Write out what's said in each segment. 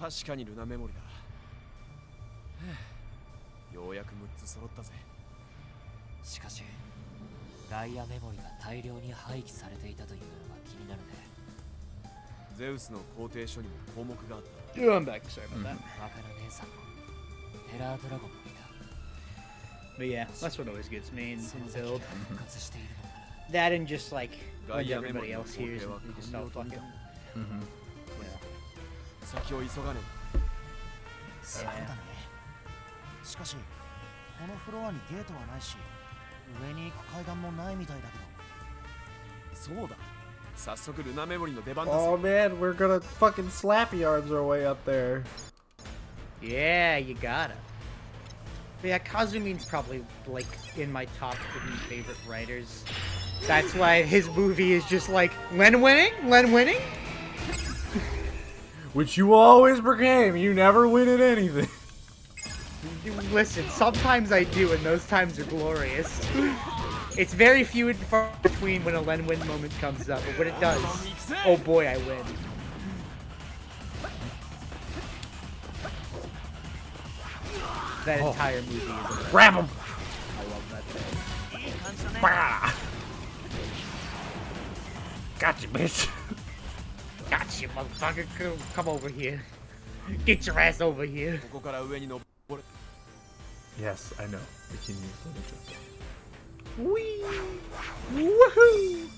確かにルナメモリだ。ようやく6つ揃ったぜ。しかしガイアメモリが大量に廃棄されていたというのが気になるね。ゼウスの工程書にも項目があった。I'm back. Sorry about that. 若菜姉さんもテラードラゴンもいた。 But yeah, that's what always gets me in その build. 先が復活しているのなら That and just like when everybody else hears and they just start fucking. Yeah. 先を急がねそうだね。しかしこのフロアにゲートはないし、上に行く階段もないみたいだけど。そうだ。早速ルナメモリの出番だぜ。 Oh man, we're gonna fucking slappy arms our way up there. Yeah, you gotta. But yeah, Kazumin's probably like in my top 3 favorite writers. That's why his movie is just like Len winning. Which you always proclaim, you never win at anything. Listen, sometimes I do, and those times are glorious. It's very few and far between when a Len win moment comes up, but when it does, oh boy, I win. That entire movie is a Grab him! I love that thing. Bah! Gotcha, bitch. Gotcha, motherfucker. Come over here. Get your ass over here. ここから上に登れ。 Yes, I know. We can use little jump. Whee! Woohoo!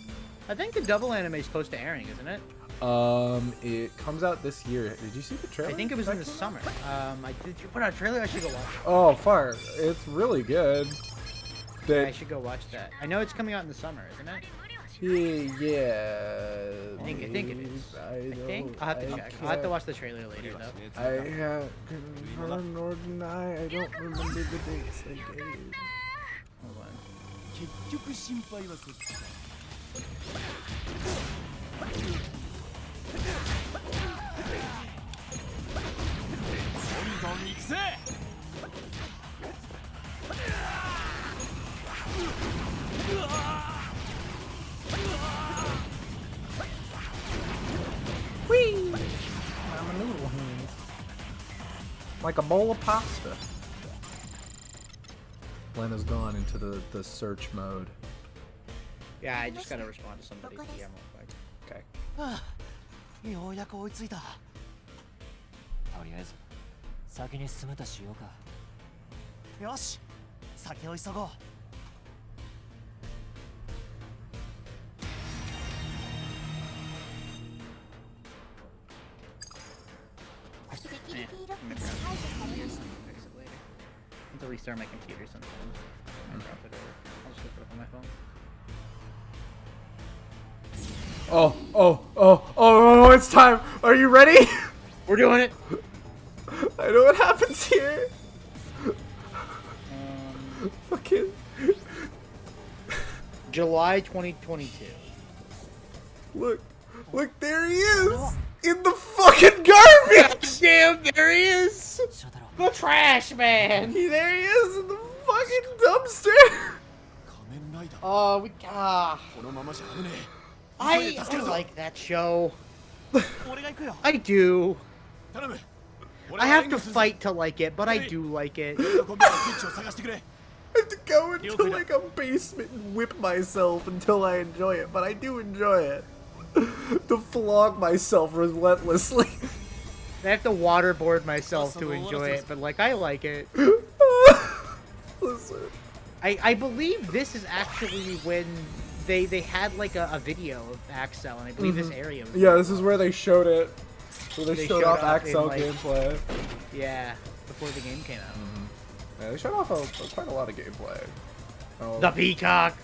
I think the double anime is close to airing, isn't it? It comes out this year. Did you see the trailer? I think it was in the summer. Did you put out a trailer? I should go watch it. Oh, fuck. It's really good. I should go watch that. I know it's coming out in the summer, isn't it? Yeah. I think it is. I think? I'll have to check. I'll can't- have to watch the trailer later, though. I confirm nor deny. I don't remember the dates they gave. Hold on. 結局心配はそっちだ。どんどん行くぜ。 Whee! I'm a noodle hand. Like a bowl of pasta. Lena's gone into the search mode. Yeah, I just gotta respond to somebody's DM real quick. Okay. ようやく追いついた。とりあえず先に進むとしようか。よし、先を急ごう。 I have to restart my computer sometimes. I drop it over. I'll just look it up on my phone. Oh, it's time. Are you ready? We're doing it! I know what happens here. Fucking. July 2022. Look, there he is! In the fucking garbage! Damn, there he is! The trash man! There he is in the fucking dumpster! 仮面ライダー。 Oh, このままじゃ危ねえ。 I like that show. 俺が行くよ。 I do. 頼む。 I have to fight to like it, but I do like it. コンビのスイッチを探してくれ。 I have to go into like a basement and whip myself until I enjoy it, but I do enjoy it. To flog myself relentlessly. I have to waterboard myself to enjoy it, but like I like it. Listen. I believe this is actually when they had like a video of Axel, and I believe this area was Yeah, this is where they showed it. So they, They showed showed off off in, Axel like- gameplay. yeah, before the game came out. Yeah, they showed off quite a lot of gameplay. Oh. The Peacock!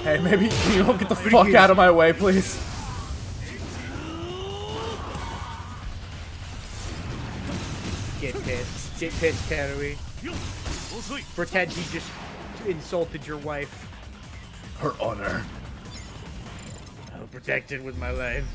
Hey, maybe can you all get the fuck out of my way, please? Get pissed. Get pissed, Kateri. Pretend he just insulted your wife. Her honor. I'll protect it with my life.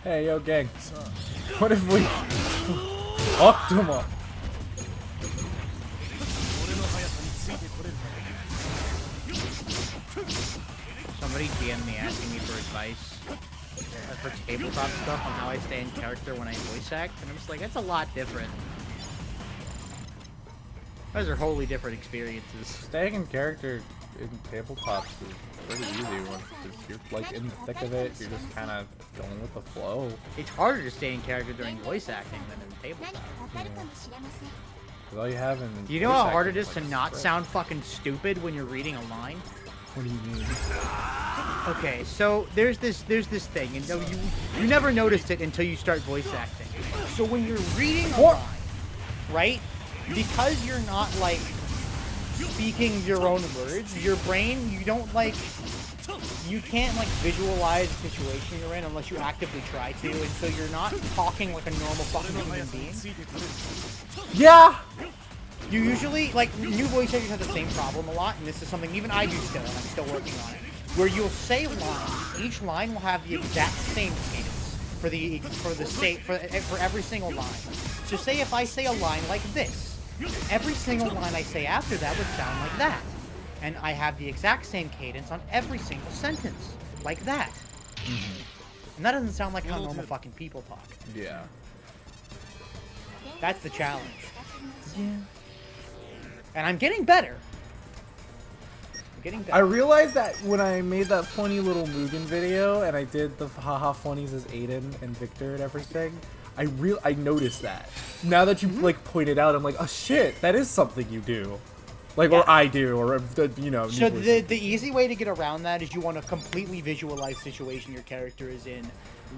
Hey, yo, gang. What if we fucked him up? Somebody DM me asking me for advice for tabletop stuff on how I stay in character when I voice act, and I'm just like, that's a lot different. Those are wholly different experiences. Staying in character in tabletops is pretty easy once you're like in the thick of it. You're just kind of going with the flow. It's harder to stay in character during voice acting than in tabletop. Because all you have in You know voice how hard it acting is to like a not script. sound fucking stupid when you're reading a line? What do you mean? Okay, so there's this thing, and you never noticed it until you start voice acting. So when you're reading a line, right? Because you're not like speaking your own words, your brain, you can't like visualize the situation you're in unless you actively try to, and so you're not talking like a normal fucking human being. Yeah. You usually, like, new voice actors have the same problem a lot, and this is something even I do still, and I'm still working on it, where you'll say lines. Each line will have the exact same cadence for every single line. So say if I say a line like this, every single line I say after that would sound like that. And I have the exact same cadence on every single sentence, like that. And that doesn't sound like how normal fucking people talk. Yeah. That's the challenge. Yeah. And I'm getting better. I'm getting better. I realized that when I made that funny little Mugen video and I did the haha funnies as Aiden and Victor and everything, I noticed that. Now that you like pointed out, I'm like, oh shit, that is something you do. Like, or I do, or you know. So the easy way to get around that is you want to completely visualize the situation your character is in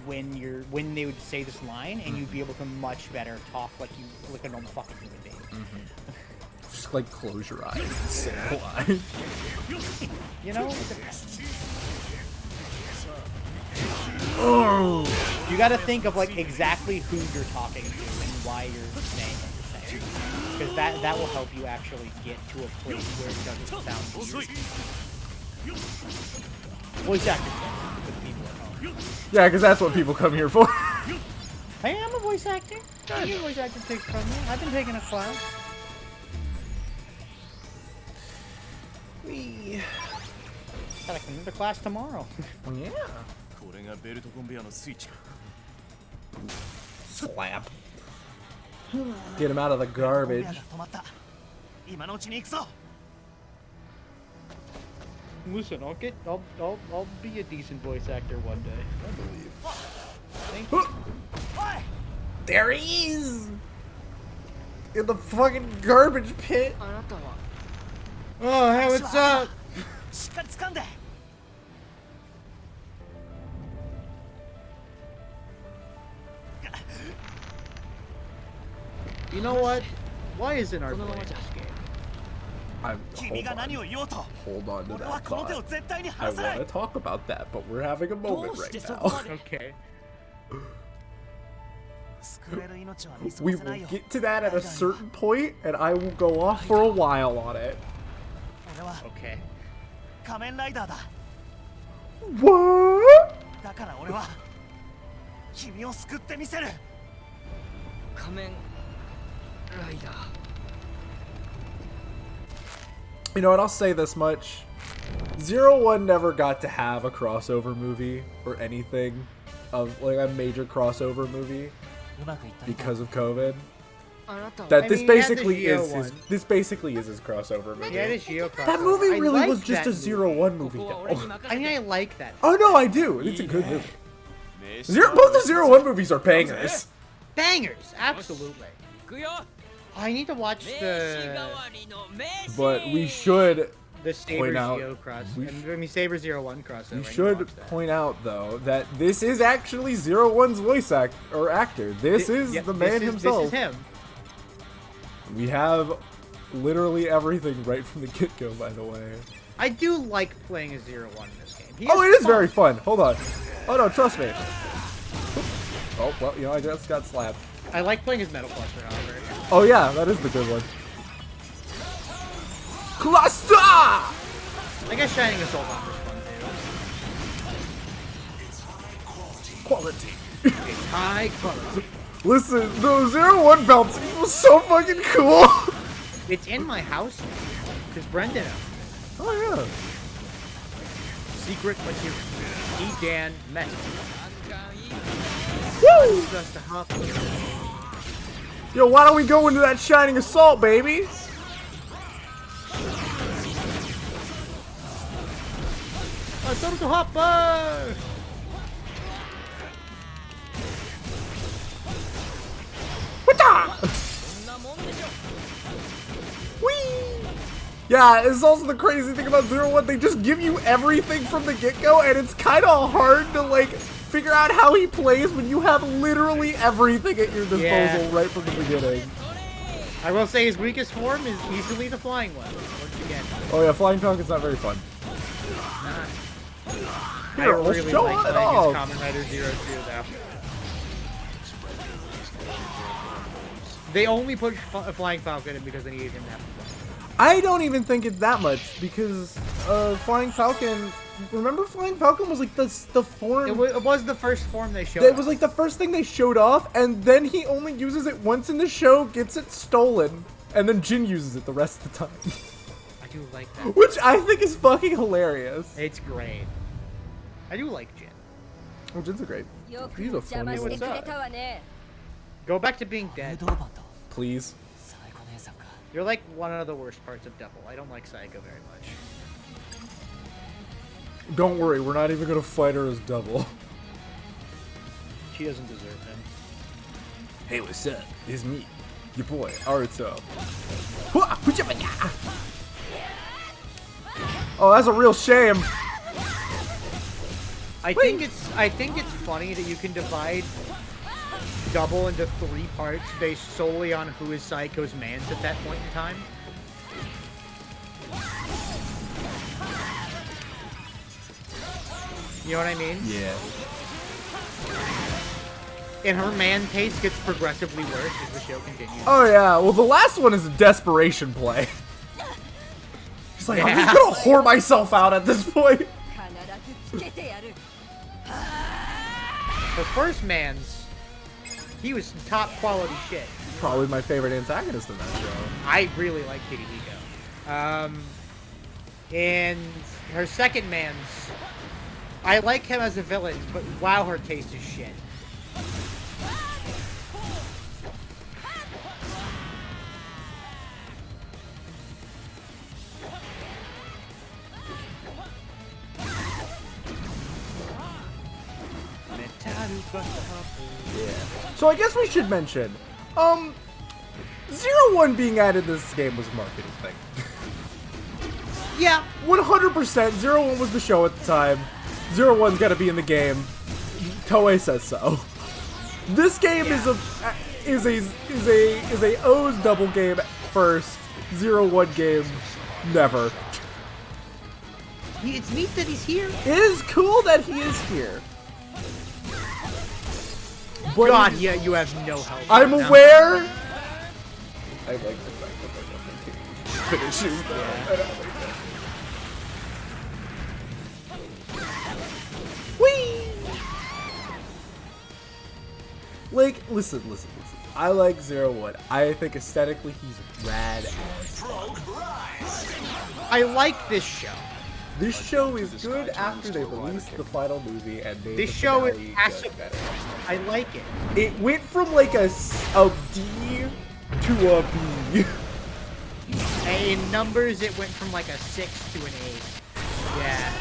when they would say this line, and you'd be able to much better talk like a normal fucking human being. Just like close your eyes and say a line. You know. Oh. You got to think of like exactly who you're talking to and why you're saying what you're saying, because that will help you actually get to a place where it doesn't sound weird. Voice acting for the people at home. Yeah, because that's what people come here for. Hey, I'm a voice actor. I do voice acting takes from me. I've been taking a class. Got another class tomorrow. Yeah. Slap. Get him out of the garbage. Listen, I'll be a decent voice actor one day. I believe. Thank you. There he is! In the fucking garbage pit. Oh, hey, what's up? You know what? Why isn't our voice game? Hold on to that thought. I want to talk about that, but we're having a moment right now. Okay. We will get to that at a certain point, and I will go off for a while on it. Okay. Kamen Rider. What? だから俺は君を救ってみせる。仮面ライダー You know what, I'll say this much. Zero One never got to have a crossover movie or anything of like a major crossover movie because of COVID. That this basically is his crossover movie. Yeah, it is Geo crossover. That movie I really like was just that a Zero One movie though. I mean, I like that. Oh no, I do. It's a good movie. Both the Zero One movies are bangers. Bangers, absolutely. I need to watch the. But we should The Saber point out. Zero cross. Saber Zero One crossover. We should point out though that this is actually Zero One's voice actor. This is the man himself. This is him. We have literally everything right from the get-go, by the way. I do like playing as Zero One in this game. Oh, it is very fun. Hold on. Oh no, trust me. Oh well, I just got slapped. I like playing as Metal Cluster, however. Oh yeah, that is the good one. Cluster! I guess Shining Assault on this one too. Quality. It's high quality. Listen, those Zero One belts was so fucking cool. It's in my house because Brendan. Oh yeah. Secret material. E-Dan Metal. Woo! Just a hop. Yo, why don't we go into that Shining Assault, baby? A Turtle Hopper! Whee! Yeah, it's also the crazy thing about Zero One. They just give you everything from the get-go, and it's kind of hard to, like, figure out how he plays when you have literally everything at your disposal right from the beginning. I will say his weakest form is easily the flying one, once again. Oh yeah, Flying Falcon's not very fun. I Here, let's really show like it playing off. as Kamen Rider Zero Two though. They only put Flying Falcon in because they needed him to have fun. I don't even think it's that much because Flying Falcon. Remember, Flying Falcon was like the form. It was the first form they showed. It was like the first thing they showed off, and then he only uses it once in the show, gets it stolen, and then Jin uses it the rest of the time. I do like that. Which I think is fucking hilarious. It's great. I do like Jin. Oh, Jin's a great. He's a funny What's one. up? Go back to being dead. Please. You're like one of the worst parts of Double. I don't like Psycho very much. Don't worry, we're not even gonna fight her as double. She doesn't deserve him. Hey, what's up? It's me, your boy, Aruto. Oh, that's a real shame. I think it's funny that you can divide Double into 3 parts based solely on who is Psycho's mans at that point in time. You know what I mean? Yeah. And her man taste gets progressively worse as the show continues. Oh yeah. Well, the last one is a desperation play. He's like, I'm Yeah. just gonna whore myself out at this point. Her first man's, he was top quality shit. Probably my favorite antagonist in that show. I really like Kitty Hiko. And her second man's, I like him as a villain, but wow, her taste is shit. Yeah. So I guess we should mention, Zero One being added to this game was a marketing thing. Yeah. 100%. Zero One was the show at the time. Zero One's got to be in the game. Toei says so. This game is a O's double game first. 0-1 game never. It's neat that he's here. It is cool that he is here. But God, yeah, you have no help. I'm right now. aware. I like the fact that they're going to finishes though. Whee! Like, listen. I like 0-1. I think aesthetically he's rad as. I like this show. This show is good after they released the final movie and made This the show is finale awesome. just better. I like it. It went from like a D to a B. And in numbers, it went from like a 6 to an 8. Yeah.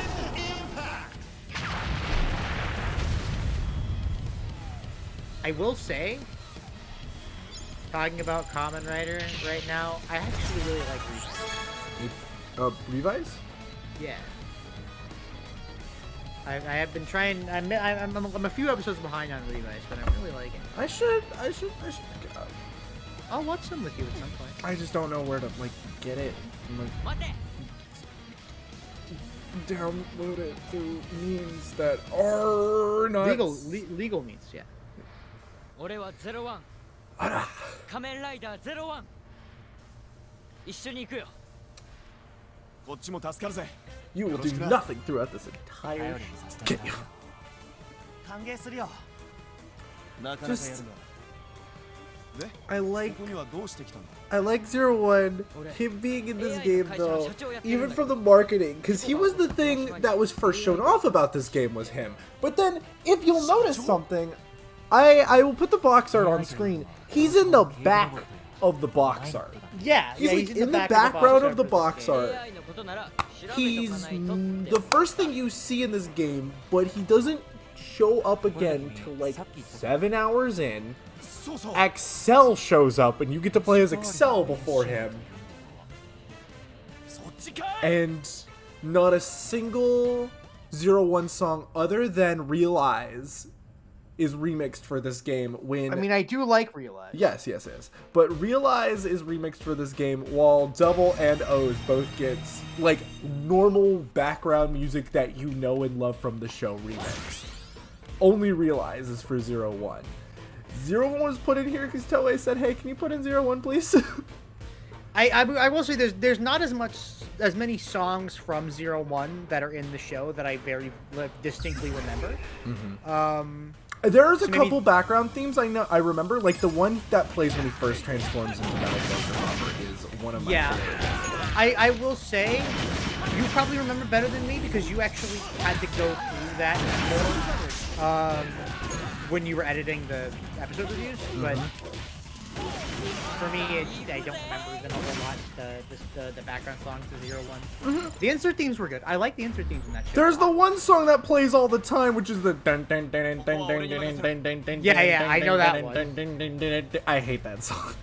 I will say, talking about Kamen Rider right now, I actually really like Reaper. Revise? Yeah. I have been trying. I'm a few episodes behind on Revise, but I really like it. I should pick it up. I'll watch them with you at some point. I just don't know where to like get it. And, like, download it through means that are not legal means, yeah. 俺はゼロワン仮面ライダーゼロワン一緒に行くよこっちも助かるぜ You will do nothing throughout this entire game. 歓迎するよ。なかなかやるなで I like ここにはどうしてきたんだ I like Zero One, him being in this game though, even from the marketing, because he was the thing that was first shown off about this game was him. But then, if you'll notice something, I will put the box art on screen. He's in the back of the box art. Yeah, He's like in the background of the box art. He's the first thing you see in this game, but he doesn't show up again till like 7 hours in. Excel shows up and you get to play as Excel before him. And not a single Zero One song other than Realize is remixed for this game when... I mean, I do like Realize. Yes. But Realize is remixed for this game while Double and O's both get like normal background music that you know and love from the show remixed. Only Realize is for Zero One. Zero One was put in here because Toei said, "Hey, can you put in Zero One, please?" I will say there's not as many songs from Zero One that are in the show that I very distinctly remember. There's a couple background themes I remember, like the one that plays when he first transforms into Metal Robber is one of my favorites. I will say you probably remember better than me because you actually had to go through that more when you were editing the episode reviews, but for me, I don't remember them a whole lot. The background songs to Zero One. The insert themes were good. I like the insert themes in that show. There's the one song that plays all the time, which is the dun dun dun dun dun dun dun dun dun dun. Yeah, I know that one. I hate that song.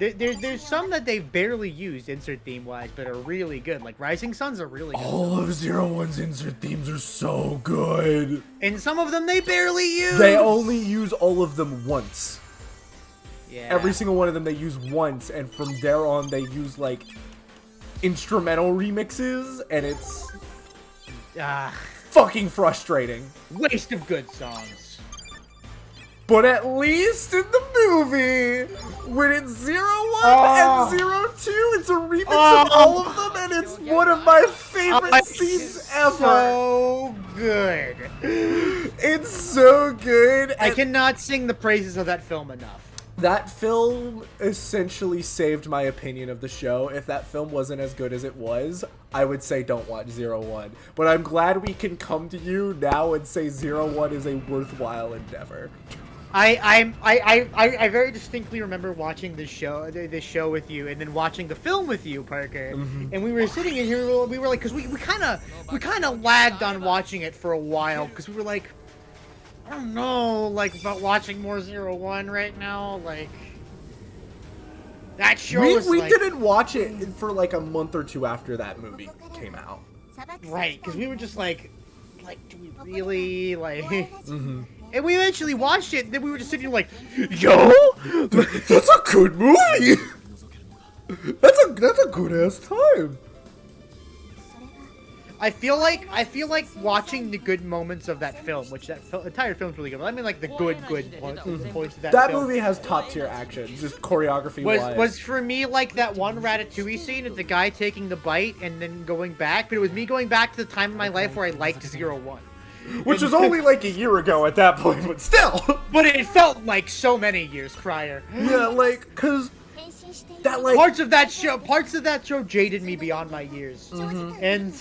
There's some that they've barely used insert theme wise, but are really good. Like Rising Sun's are really good. All of Zero One's insert themes are so good. And some of them they barely use. They only use all of them once. Yeah. Every single one of them they use once, and from there on they use like instrumental remixes, and it's fucking frustrating. Waste of good songs. But at least in the movie, when it's 01 and 02, it's a remix of all of them, and it's one of my favorite scenes ever. So good. It's so good. I cannot sing the praises of that film enough. That film essentially saved my opinion of the show. If that film wasn't as good as it was, I would say don't watch 01. But I'm glad we can come to you now and say 01 is a worthwhile endeavor. I very distinctly remember watching this show with you, and then watching the film with you, Parker. And we were sitting in here, we were like, because we kind of lagged on watching it for a while, because we were like, I don't know, like about watching more 01 right now, like that show. We didn't watch it for like a month or two after that movie came out. Right, because we were just like, do we really like? And we eventually watched it, and then we were just sitting here like, yo, that's a good movie. That's a good ass time. I feel like watching the good moments of that film, which that entire film's really good. But I mean, like the good points of that. That film. movie has top tier action, just choreography wise. Was for me like that one Ratatouille scene of the guy taking the bite and then going back, but it was me going back to the time in my life where I liked 01. Which was only like a year ago at that point, but still. But it felt like so many years prior. Yeah, like, cause that like parts of that show jaded me beyond my years. And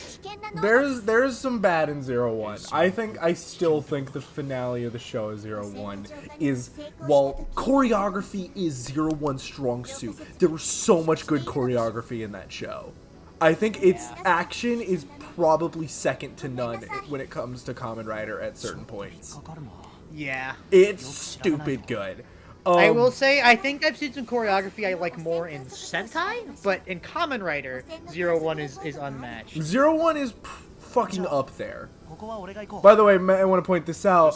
there's some bad in 01. I still think the finale of the show of 01 is, while choreography is 01's strong suit, there was so much good choreography in that show. I think its action is probably second to none when it comes to Kamen Rider at certain points. yeah, It's stupid good. I will say, I think I've seen some choreography I like more in Sentai, but in Kamen Rider, Zero One is unmatched. Zero One is fucking up there. ここは俺が行こう By the way, I want to point this out.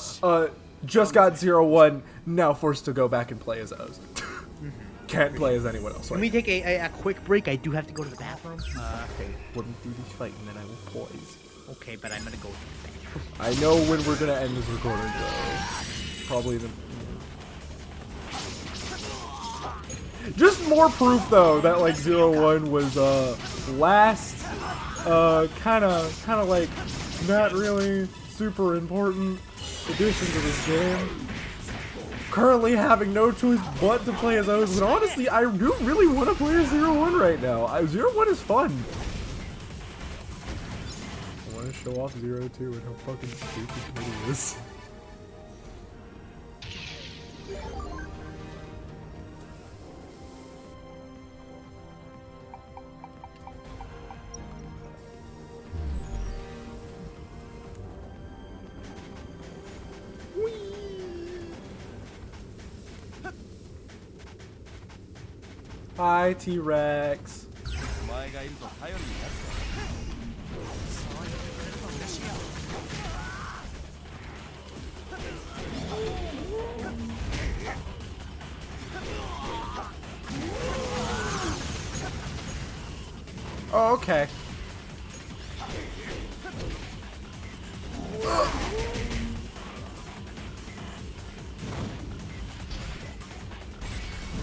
Just got Zero One, now forced to go back and play as Oz. Can't play as anyone else. Let me take a quick break. I do have to go to the bathroom. Okay, let me do this fight and then I will pause. Okay, but I'm gonna go to the bathroom. I know when we're gonna end this recording, though. Probably the... Just more proof, though, that, like, Zero One was, last, kinda, like, not really super important addition to this game. Currently having no choice but to play as Oz, but honestly, I do really want to play as Zero One right now. Zero One is fun. I want to show off Zero Two and how fucking stupid it is. Hi, T-Rex. Oh, okay.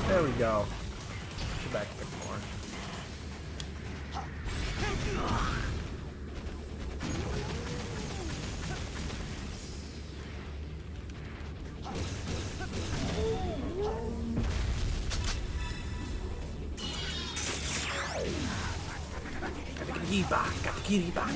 There we go. Get back a bit more. Got the kitty back.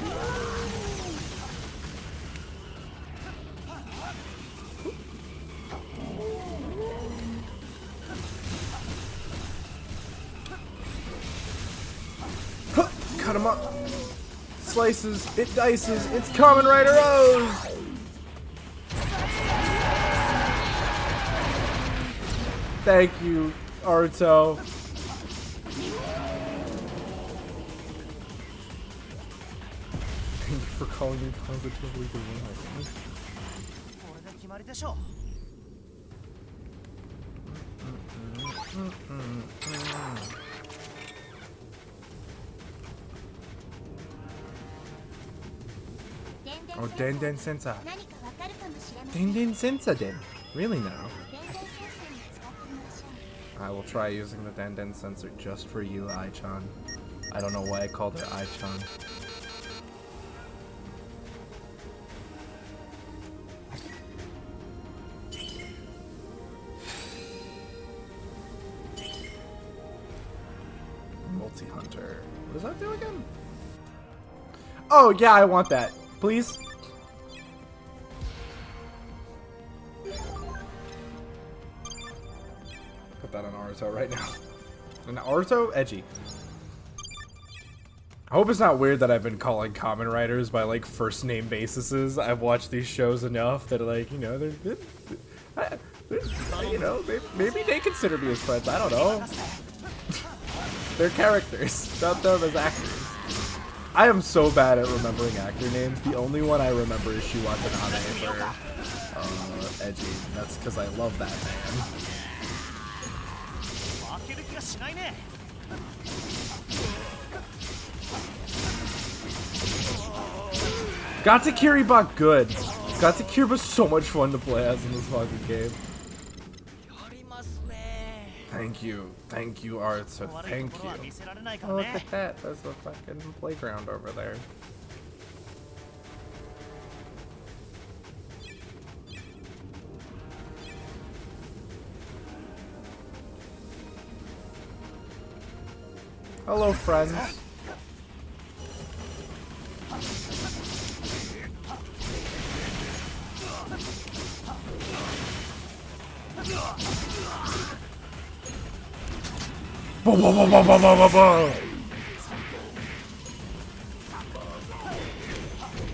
Cut him up. Slices. It dices. It's Kamen Rider Oz. Thank you, Arto. Thank you for calling me positively divine. これで決まりでしょ Oh, Den Sensor. Den Sensor Den. Really now? I will try using the Den sensor just for you, Ai-chan. I don't know why I called her Ai-chan. Multi-hunter. What does that do again? Oh, yeah, I want that. Please? Put that on Naruto right now. And Naruto? Edgy. I hope it's not weird that I've been calling Kamen Riders by, like, first name bases. I've watched these shows enough that, like, you know, they're you know, maybe they consider me as friends. I don't know. They're characters. Not them as actors. I am so bad at remembering actor names. The only one I remember is Shiwatanabe for Edgy. That's because I love that man. 負ける気がしないね Gatakiriba good. Gatakiriba's so much fun to play as in this fucking game. Thank you, Arto. Thank you. Oh, look at that. There's a fucking playground over there. Hello, friends. Boom, boom, boom, boom, boom, boom, boom, boom.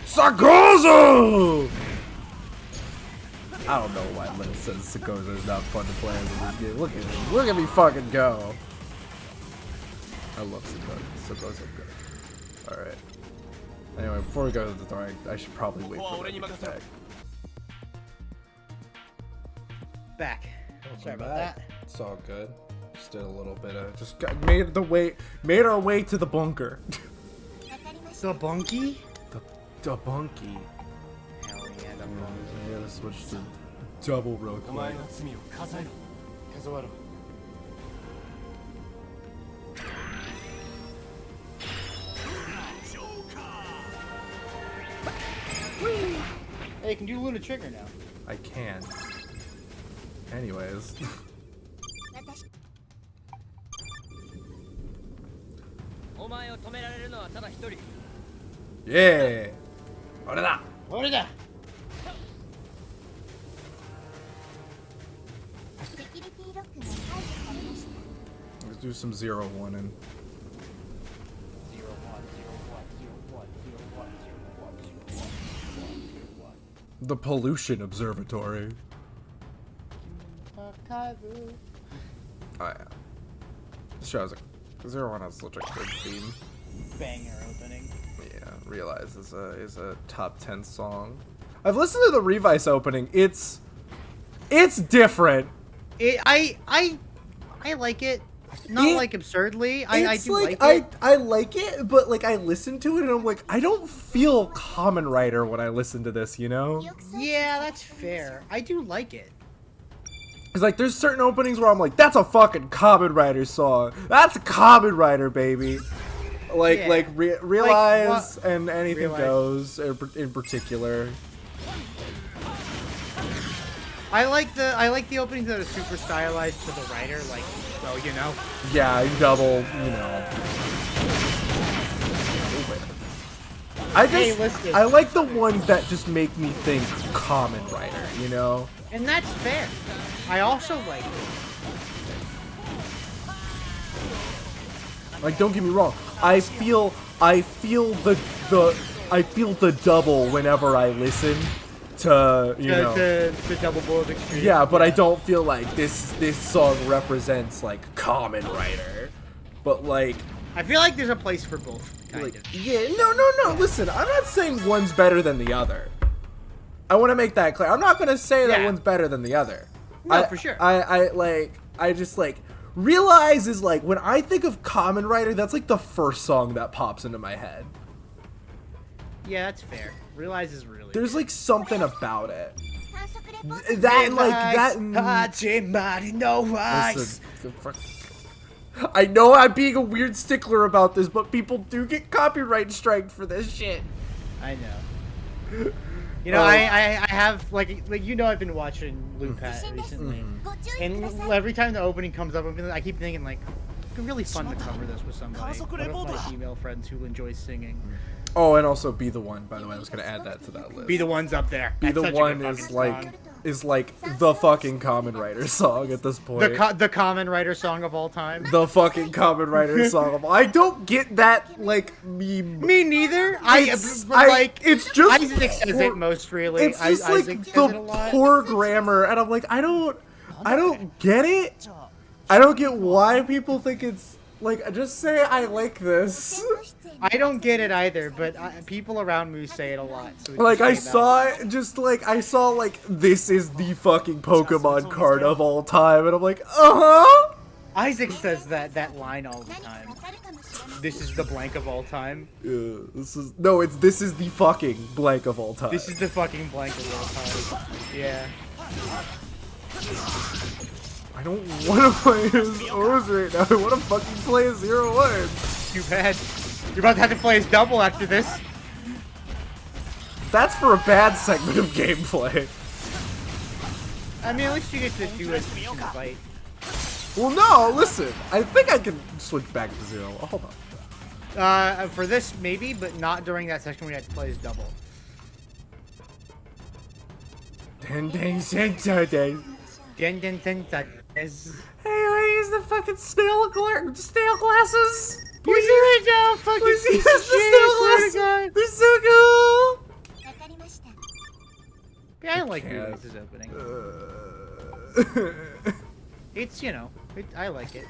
Sakozo! I don't know why Liz says Sakoza is not fun to play as in this game. Look at me fucking go. I love Sakoza. Sakoza good. Alright. Anyway, before we go to the door, I should probably wait for them to get back. Back. Sorry about that. It's all good. Just did a little bit of made our way to the bunker. The bunkie? The bunkie. Hell yeah, the bunkie. I gotta switch to double real quick. Hey, you can do Luna Trigger now. I can. Anyways. Yeah! What is that? Let's do some 0-1 and 1. the pollution observatory. Oh yeah. This show has 0-1 has such a good theme. Banger opening. Yeah, Realize is a top 10 song. I've listened to the Revice opening. It's different. I like it. Not like absurdly. I do like it. I like it, but like I listen to it and I'm like, I don't feel Kamen Rider when I listen to this, you know? Yeah, that's fair. I do like it. It's like there's certain openings where I'm like, that's a fucking Kamen Rider song. That's a Kamen Rider, baby. Like Yeah. Realize and Anything Realize. Goes in particular. I like the openings that are super stylized to the writer, like, so you know. Yeah, double, you know. Listen. I like the ones that just make me think Kamen Rider, you know? And that's fair. I also like it. Like, don't get me wrong. I feel the double whenever I listen to, you know. The double bullet extreme. Yeah, but I don't feel like this song represents like Kamen Rider. But like, I feel like there's a place for both, kind of. yeah, no. Listen, I'm not saying one's better than the other. I want to make that clear. I'm not gonna say that Yeah. one's better than the other. No, for sure. I just like Realize is like when I think of Kamen Rider, that's like the first song that pops into my head. Yeah, that's fair. Realize is really There's good. like something about it. That and like that. Listen, I know I'm being a weird stickler about this, but people do get copyright striked for this shit. I know. You know, I have like you know I've been watching Loopat recently, and every time the opening comes up, I keep thinking like, it'd be really fun to cover this with somebody. One of my female friends who enjoys singing. Oh, and also Be the One, by the way, I was gonna add that to that list. Be the One's up there. Be the One is like the fucking Kamen Rider song at this point. The Kamen Rider song of all time. The fucking Kamen Rider song. I don't get that like meme. Me neither. It's just Isaac says it most really. It's just like Isaac says it a the lot. poor grammar, and I'm like, I don't get it. I don't get why people think it's like. Just say I like this. I don't get it either, but people around me say it a lot. So Like I saw like this is the fucking Pokemon card of all time, and I'm like, Isaac says that line all the time. This is the blank of all time. Yeah, this is the fucking blank of all time. This is the fucking blank of all time. Yeah. I don't want to play as O's right now. I want to fucking play as 0-1. Too bad. You're about to have to play his double after this. That's for a bad segment of gameplay. I mean, at least you get to do a decent fight. Well, no, listen. I think I can switch back to 0. Oh, hold on. For this, maybe, but not during that section where you had to play his double. Den Sentai. Hey, I use the fucking snail glasses. Use it right now, fucking Please piece use of the shit, snail I swear to glasses. God. They're so cool. Yeah, I like can't. Revice's opening. It's, you know, I like it.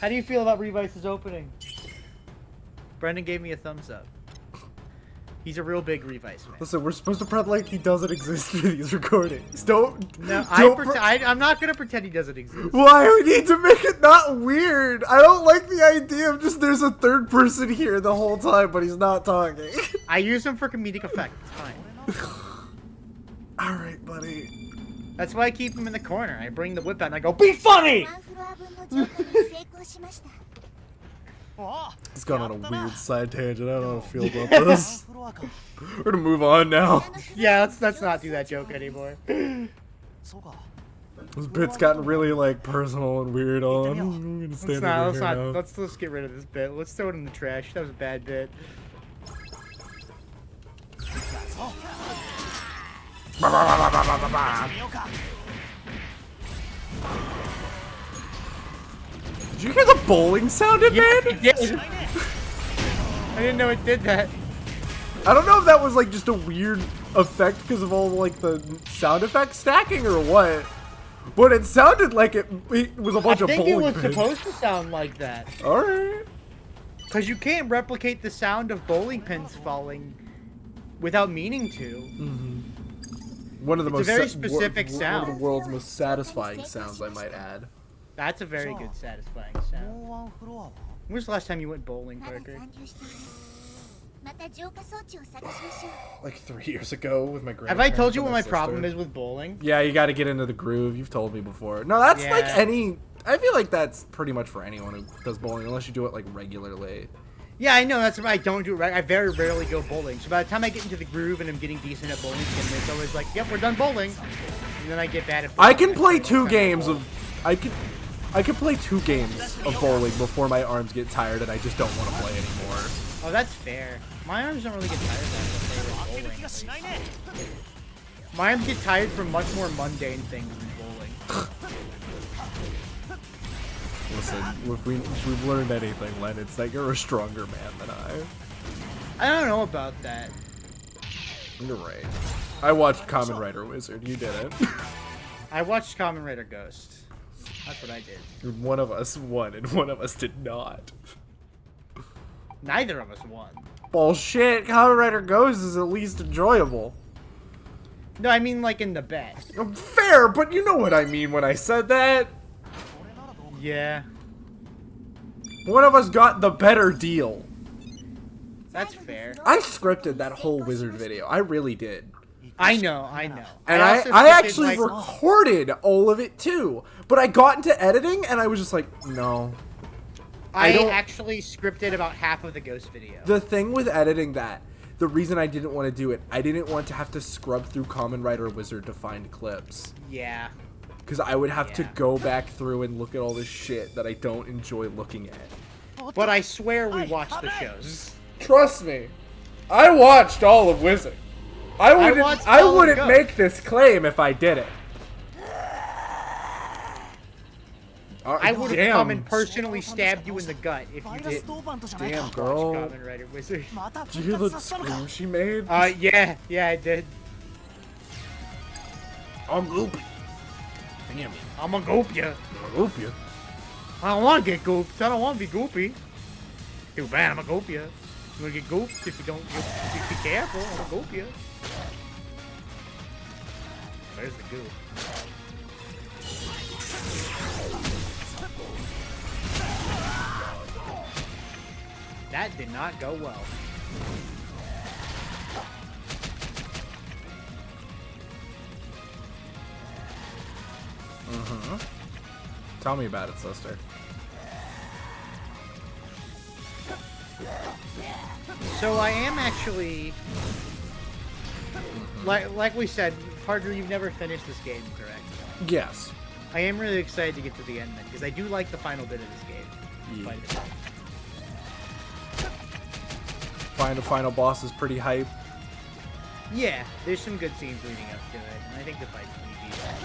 How do you feel about Revice's opening? Brendan gave me a thumbs up. He's a real big Revice fan. Listen, we're supposed to pretend like he doesn't exist for these recordings. Don't. No, don't I'm not gonna pretend he doesn't exist. Why do we need to make it not weird? I don't like the idea of just there's a third person here the whole time, but he's not talking. I use him for comedic effect. It's fine. Alright, buddy. That's why I keep him in the corner. I bring the whip out and I go, be funny! He's gone on a weird side tangent. I don't know how to feel about this. We're gonna move on now. Yeah, let's not do that joke anymore. This bit's gotten really like personal and weird on. I'm gonna stand over here now. Let's get rid of this bit. Let's throw it in the trash. That was a bad bit. Did you hear the bowling sound it made? Yeah, I didn't know it did that. I don't know if that was like just a weird effect because of all like the sound effects stacking or what, but it sounded like it was a bunch of bowling I think it was pins. supposed to sound like that. All right. Because you can't replicate the sound of bowling pins falling without meaning to. Mm-hmm. One of the It's most a very specific sound. One of the world's most satisfying sounds, I might add. That's a very good, satisfying sound. When was the last time you went bowling, Parker? Like 3 years ago with my grandparents. Have I told you and what my sister. problem is with bowling? Yeah, you got to get into the groove. You've told me before. No, that's Yeah. like any. I feel like that's pretty much for anyone who does bowling, unless you do it like regularly. Yeah, I know. That's why I don't do it right. I very rarely go bowling. So by the time I get into the groove and I'm getting decent at bowling, it's always like, yep, we're done bowling. And then I get bad at bowling. I can play 2 games of. I can play 2 games of bowling before my arms get tired and I just don't want to play anymore. Oh, that's fair. My arms don't really get tired that much when bowling. My arms get tired from much more mundane things than bowling. Listen, if we've learned anything, Len, it's that you're a stronger man than I. I don't know about that. You're right. I watched Kamen Rider Wizard. You didn't. I watched Kamen Rider Ghost. That's what I did. One of us won and one of us did not. Neither of us won. Bullshit. Kamen Rider Ghost is at least enjoyable. No, I mean like in the bet. Fair, but you know what I mean when I said that. Yeah. One of us got the better deal. That's fair. I scripted that whole wizard video. I really did. I know. And also I scripted, actually like, recorded all of it too. But I got into editing and I was just like, no. I don't- actually scripted about half of the Ghost video. The thing with editing that, the reason I didn't want to do it, I didn't want to have to scrub through Kamen Rider Wizard to find clips. Yeah. Because I would have to Yeah. go back through and look at all this shit that I don't enjoy looking at. But I swear we watched the shows. Trust me, I watched all of Wizard. I watched all of wouldn't Ghost. make this claim if I did it. I would have Damn. come and personally stabbed you in the gut if you did. Damn, girl. Kamen Rider Wizard. Did you hear the scream she made? Yeah, I did. I'm goopy. Damn it. I'm gonna goop you. I'm gonna goop you. I don't want to get gooped. I don't want to be goopy. Too bad. I'm gonna goop you. You're gonna get gooped if you don't. If you be careful, I'm gonna goop you. Where's the goop? That did not go well. Tell me about it, sister. So I am actually, like we said, Parker, you've never finished this game, correct? Yes. I am really excited to get to the end then, because I do like the final bit of this game. Yeah. Quite a bit. Final boss is pretty hype. Yeah, there's some good scenes leading up to it, and I think the fight's pretty decent.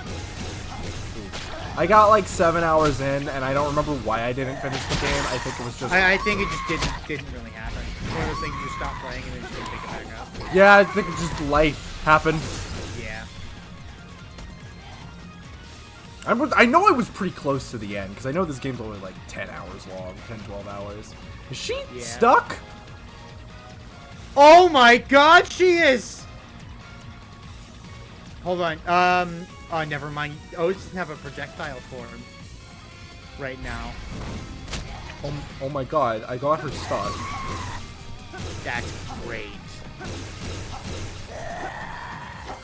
I got like 7 hours in, and I don't remember why I didn't finish the game. I think it was just. I think it just didn't really happen. one of those things you just stop playing and then just pick it back up. Yeah, I think it's just life happened. Yeah. I know I was pretty close to the end, because I know this game's only like 10 hours long, 10, 12 hours. Is she stuck? Oh my god, she is! Hold on, oh, never mind. Oh, doesn't have a projectile form right now. Oh my god, I got her stuck. That's great.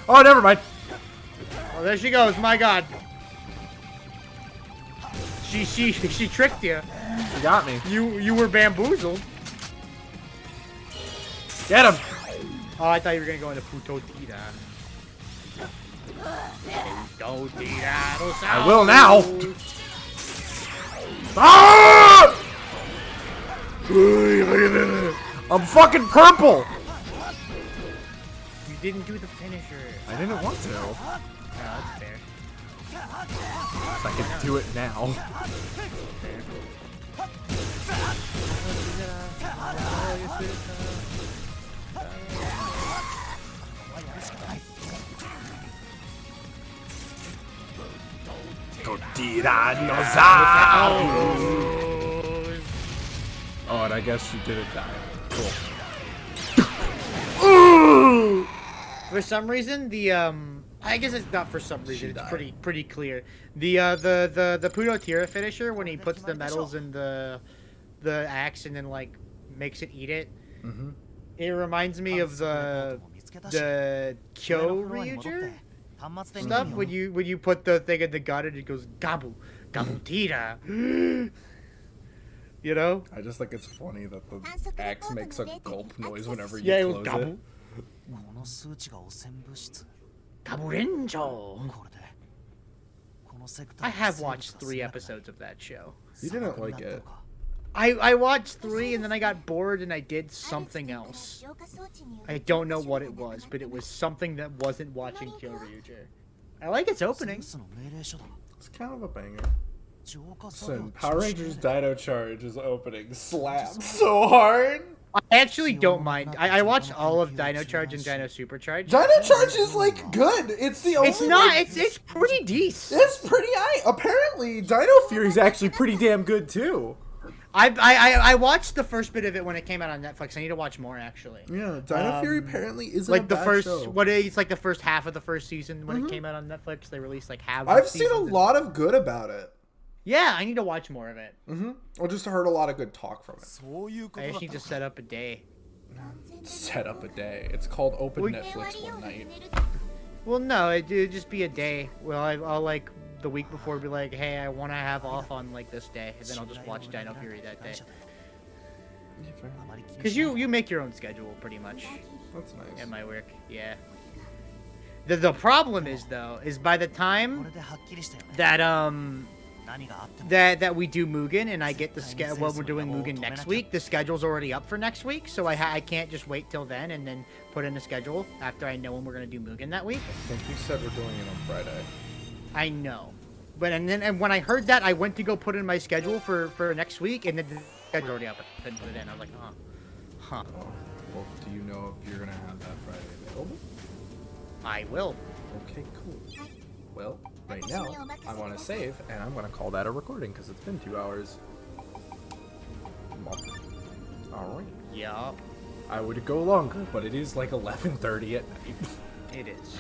Oh, never mind. Oh, there she goes, my god. She tricked you. She got me. You were bamboozled. Get him! Oh, I thought you were gonna go into Puto Tira. I will now! Ah! I'm fucking purple! You didn't do the finisher. I didn't want to. No, that's fair. I can do it now. Oh, and I guess she didn't die. Cool. For some reason, the I guess it's not for some reason. It's pretty clear. The Puto Tira finisher, when he puts the metals in the axe and then like makes it eat it. Mm-hmm. It reminds me of the Kyo Ryuger stuff when you put the thing in the gun and it goes gabu gabu tira. You know? I just think it's funny that the axe makes a gulp noise whenever you Yeah, it was close it. Gaburenjo. I have watched 3 episodes of that show. You didn't like it. I watched 3 and then I got bored and I did something else. I don't know what it was, but it was something that wasn't watching Kyo Ryuger. I like its opening. It's kind of a banger. Listen, Power Rangers Dino Charge's opening slaps so hard. I actually don't mind. I watched all of Dino Charge and Dino Supercharge. Dino Charge is like good. It's the only. It's not. Like, it's pretty decent. it's pretty. Apparently, Dino Fury's actually pretty damn good too. I watched the first bit of it when it came out on Netflix. I need to watch more actually. Yeah, Dino Fury apparently isn't like a the bad first show. it's like the first half of the first season when it came out on Netflix. They released like half. I've seen a lot of good about it. Yeah, I need to watch more of it. I just heard a lot of good talk from it. I just need to set up a day. Set up a day. It's called Open Netflix one night. Well, no, it'd just be a day. Well, I'll like the week before be like, hey, I want to have off on like this day, and then I'll just watch Dino Fury that day. Because you make your own schedule pretty much. That's nice. At my work, yeah. The problem is though, is by the time that that we do Mugen and I get the schedule when we're doing Mugen next week, the schedule's already up for next week, so I can't just wait till then and then put in a schedule after I know when we're gonna do Mugen that week. I think you said we're doing it on Friday. I know, but and when I heard that, I went to go put in my schedule for next week, and then the schedule's already up. I couldn't put it in. I was like, huh. Well, do you know if you're gonna have that Friday available? I will. Okay, cool. Well, right now, I want to save, and I'm going to call that a recording, because it's been 2 hours. Alright. Yeah. I would go longer, but it is like 11:30 at night. It is.